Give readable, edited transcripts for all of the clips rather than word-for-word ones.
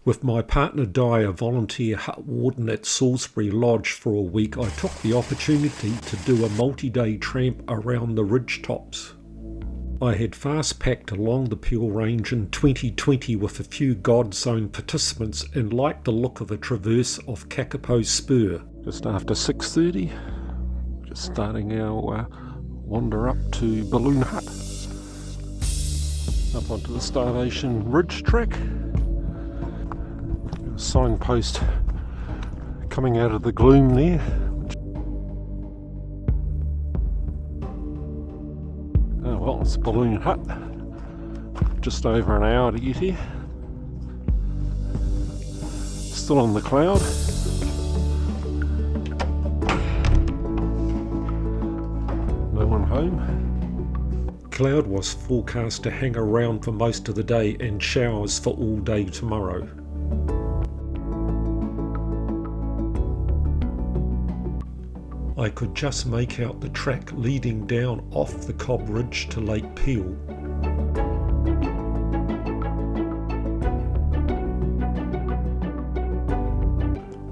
With my partner Di, a volunteer hut warden at Salisbury Lodge for a week, I took the opportunity to do a multi-day tramp around the ridge tops. I had fast-packed along the Peel Range in 2020 with a few God Zone participants and liked the look of a traverse of Kakapo Spur. Just after 6:30, just starting our wander up to Balloon Hut, up onto the Starvation Ridge track. A signpost coming out of the gloom there. Oh well, it's Balloon Hut. Just over an hour to get here. Still on the cloud. No one home. Cloud was forecast to hang around for most of the day and showers for all day tomorrow. I could just make out the track leading down off the Cobb Ridge to Lake Peel.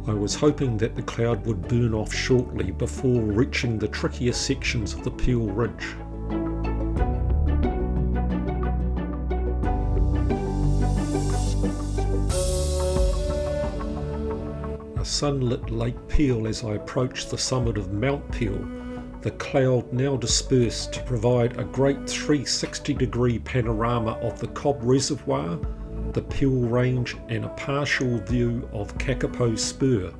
I was hoping that the cloud would burn off shortly before reaching the trickier sections of the Peel Ridge. A sunlit Lake Peel as I approached the summit of Mount Peel, the cloud now dispersed to provide a great 360-degree panorama of the Cobb Reservoir, the Peel Range and a partial view of Kakapo Spur.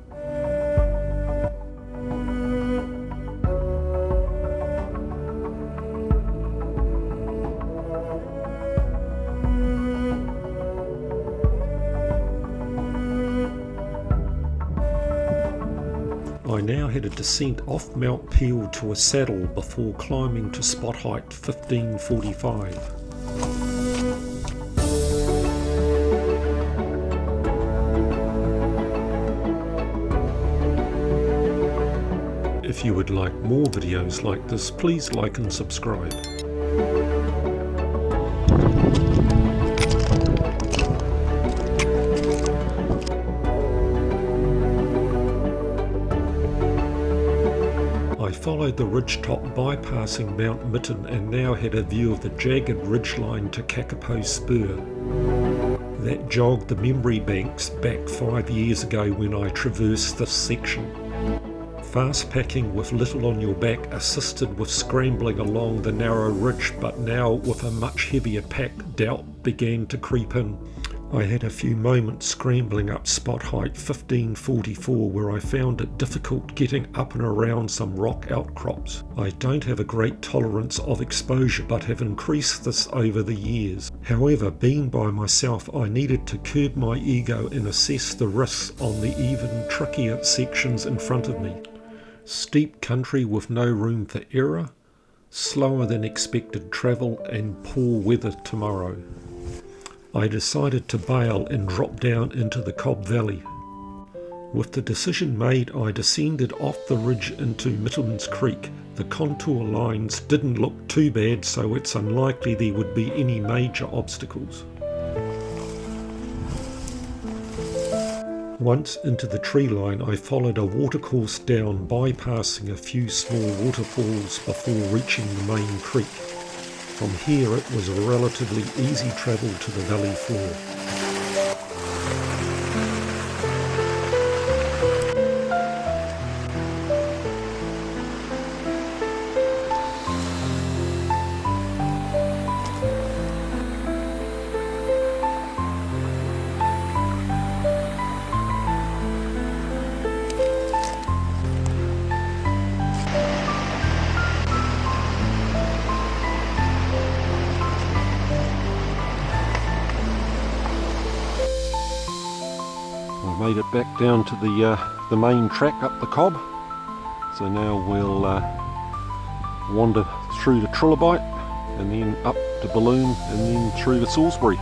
I now had a descent off Mount Peel to a saddle before climbing to spot height 1545. If you would like more videos like this, please like and subscribe. I followed the ridgetop bypassing Mount Mitten and now had a view of the jagged ridgeline to Kakapo Spur. That jogged the memory banks back 5 years ago when I traversed this section. Fast packing with little on your back assisted with scrambling along the narrow ridge, but now with a much heavier pack, doubt began to creep in. I had a few moments scrambling up spot height 1544 where I found it difficult getting up and around some rock outcrops. I don't have a great tolerance of exposure but have increased this over the years. However, being by myself, I needed to curb my ego and assess the risks on the even trickier sections in front of me. Steep country with no room for error, slower than expected travel and poor weather tomorrow. I decided to bail and drop down into the Cobb Valley. With the decision made, I descended off the ridge into Mittens Creek. The contour lines didn't look too bad, so it's unlikely there would be any major obstacles. Once into the tree line, I followed a watercourse down, bypassing a few small waterfalls before reaching the main creek. From here it was a relatively easy travel to the valley floor. Made it back down to the main track up the Cobb, so now we'll wander through to Trilobite and then up to Balloon and then through to Salisbury.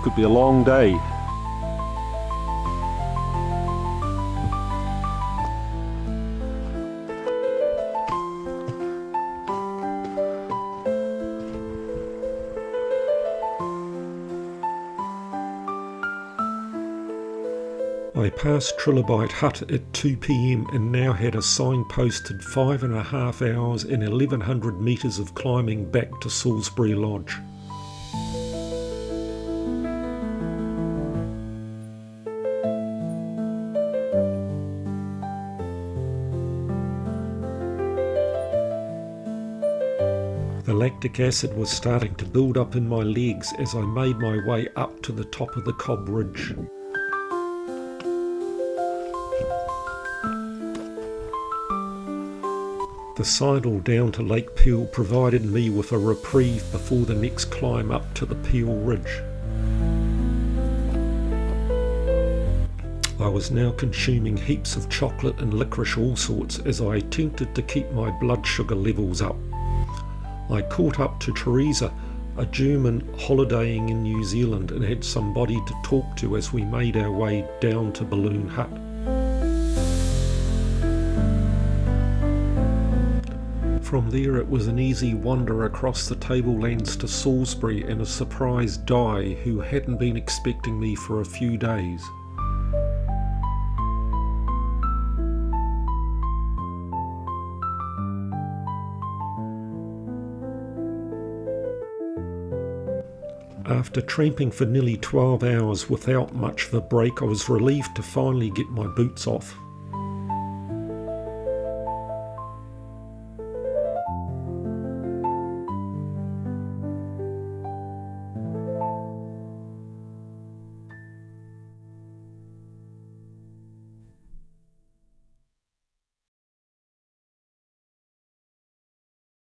Could be a long day. I passed Salisbury Hut at 2 p.m. and now had a sign posted 5.5 hours and 1,100 metres of climbing back to Salisbury Lodge. The lactic acid was starting to build up in my legs as I made my way up to the top of the Cobb Ridge. The sidle down to Lake Peel provided me with a reprieve before the next climb up to the Peel Ridge. I was now consuming heaps of chocolate and licorice all sorts as I attempted to keep my blood sugar levels up. I caught up to Teresa, a German holidaying in New Zealand, and had somebody to talk to as we made our way down to Balloon Hut. From there it was an easy wander across the tablelands to Salisbury and a surprised Di who hadn't been expecting me for a few days. After tramping for nearly 12 hours without much of a break, I was relieved to finally get my boots off.